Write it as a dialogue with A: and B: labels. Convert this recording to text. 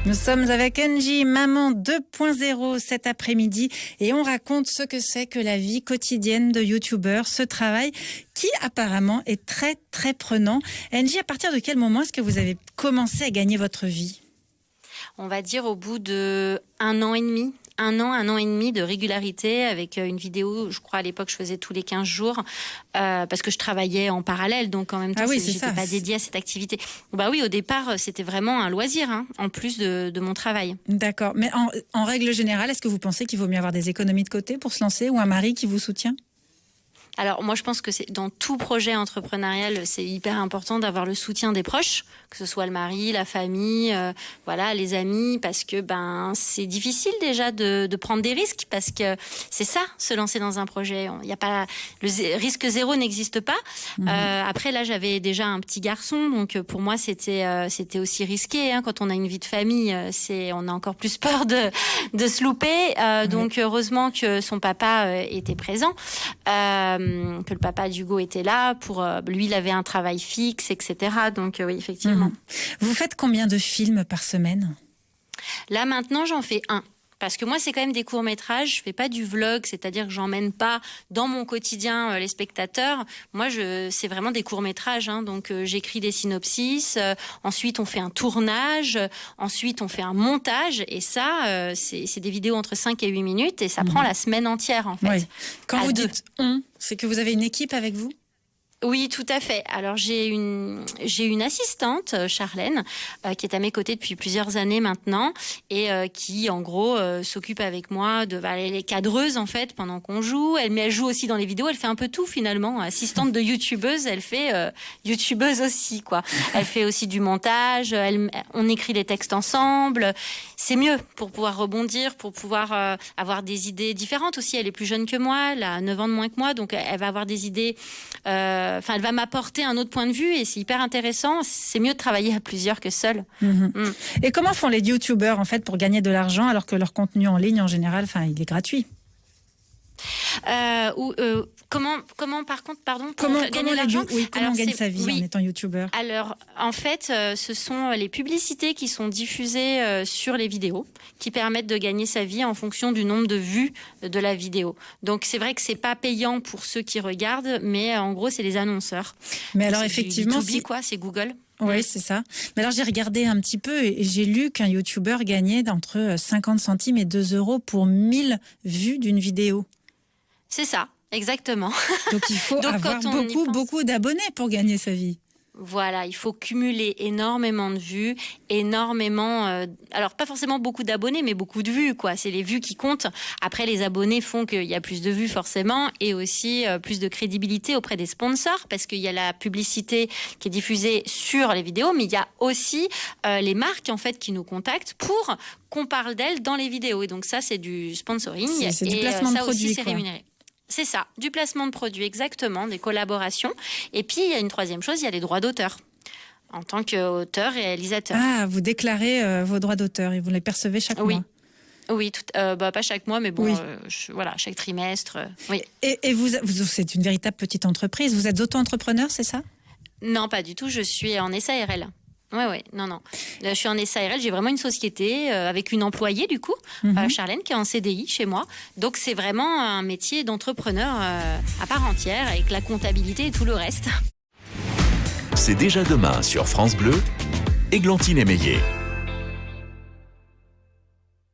A: Nous sommes avec Angie, maman 2.0 cet après-midi et on raconte ce que c'est que la vie quotidienne de youtubeur, ce travail qui apparemment est très très prenant. Angie, à partir de quel moment est-ce que vous avez commencé à gagner votre vie ?
B: On va dire au bout de un an et demi de régularité avec une vidéo. Je crois à l'époque je faisais tous les 15 jours parce que je travaillais en parallèle, donc en même temps j'étais pas dédiée à cette activité. Bah oui, au départ c'était vraiment un loisir en plus de mon travail.
A: D'accord, mais en règle générale, est-ce que vous pensez qu'il vaut mieux avoir des économies de côté pour se lancer ou un mari qui vous soutient ?
B: Alors moi je pense que c'est dans tout projet entrepreneurial, c'est hyper important d'avoir le soutien des proches, que ce soit le mari, la famille, voilà, les amis, parce que c'est difficile déjà de prendre des risques, parce que c'est ça, se lancer dans un projet. Il y a pas le risque zéro n'existe pas. Après là j'avais déjà un petit garçon, donc pour moi c'était aussi risqué. Quand on a une vie de famille, on a encore plus peur de se louper. Donc heureusement que son papa était présent. Que le papa d'Hugo était là pour lui, il avait un travail fixe, etc. Donc oui, effectivement.
A: Vous faites combien de films par semaine ?
B: Là maintenant j'en fais un. Parce que moi, c'est quand même des courts-métrages. Je fais pas du vlog, c'est-à-dire que j'emmène pas dans mon quotidien les spectateurs. Moi, c'est vraiment des courts-métrages. Donc, j'écris des synopsis. Ensuite, on fait un tournage. Ensuite, on fait un montage. Et ça, c'est des vidéos entre 5 et 8 minutes. Et ça prend la semaine entière, en fait.
A: Oui. Quand vous dites « on », c'est que vous avez une équipe avec vous ?
B: Oui, tout à fait. Alors, j'ai une assistante, Charlène, qui est à mes côtés depuis plusieurs années maintenant et qui, en gros, s'occupe avec moi de les cadreuses, en fait, pendant qu'on joue. Mais elle joue aussi dans les vidéos. Elle fait un peu tout, finalement. Assistante de youtubeuse, elle fait youtubeuse aussi, quoi. Elle fait aussi du montage. On écrit les textes ensemble. C'est mieux pour pouvoir rebondir, pour pouvoir avoir des idées différentes aussi. Elle est plus jeune que moi. Elle a 9 ans de moins que moi. Donc, elle va avoir des idées... elle va m'apporter un autre point de vue et c'est hyper intéressant. C'est mieux de travailler à plusieurs que seul.
A: Et comment font les youtubeurs en fait pour gagner de l'argent alors que leur contenu en ligne en général, il est gratuit ?
B: Comment par contre, pardon,
A: comment
B: gagner de l'argent ?
A: Comment on gagne sa vie en étant youtubeur ?
B: Alors, en fait, ce sont les publicités qui sont diffusées sur les vidéos qui permettent de gagner sa vie en fonction du nombre de vues de la vidéo. Donc, c'est vrai que c'est pas payant pour ceux qui regardent, mais en gros, c'est les annonceurs. Mais alors, effectivement, c'est Google.
A: Oui, c'est ça. Mais alors, j'ai regardé un petit peu et j'ai lu qu'un youtubeur gagnait entre 50 centimes et 2 euros pour 1000 vues d'une vidéo.
B: C'est ça, exactement.
A: Donc il faut avoir beaucoup d'abonnés pour gagner sa vie.
B: Voilà, il faut cumuler énormément de vues, alors pas forcément beaucoup d'abonnés, mais beaucoup de vues, quoi. C'est les vues qui comptent. Après, les abonnés font qu'il y a plus de vues forcément et aussi plus de crédibilité auprès des sponsors parce qu'il y a la publicité qui est diffusée sur les vidéos, mais il y a aussi les marques en fait qui nous contactent pour qu'on parle d'elles dans les vidéos. Et donc ça, c'est du sponsoring
A: c'est du placement de produits,
B: aussi, c'est rémunéré. C'est ça, du placement de produits, exactement, des collaborations. Et puis, il y a une troisième chose, il y a les droits d'auteur. En tant qu'auteur, réalisateur.
A: Ah, vous déclarez vos droits d'auteur et vous les percevez chaque mois ?
B: Oui, pas chaque mois, mais bon, chaque trimestre. Oui.
A: Et vous, c'est une véritable petite entreprise. Vous êtes auto-entrepreneur, c'est ça ?
B: Non, pas du tout. Je suis en SARL. Oui, non. Là, je suis en SARL, j'ai vraiment une société avec une employée du coup, Charlène, qui est en CDI chez moi. Donc c'est vraiment un métier d'entrepreneur à part entière avec la comptabilité et tout le reste.
C: C'est déjà demain sur France Bleu, Églantine Émeillé.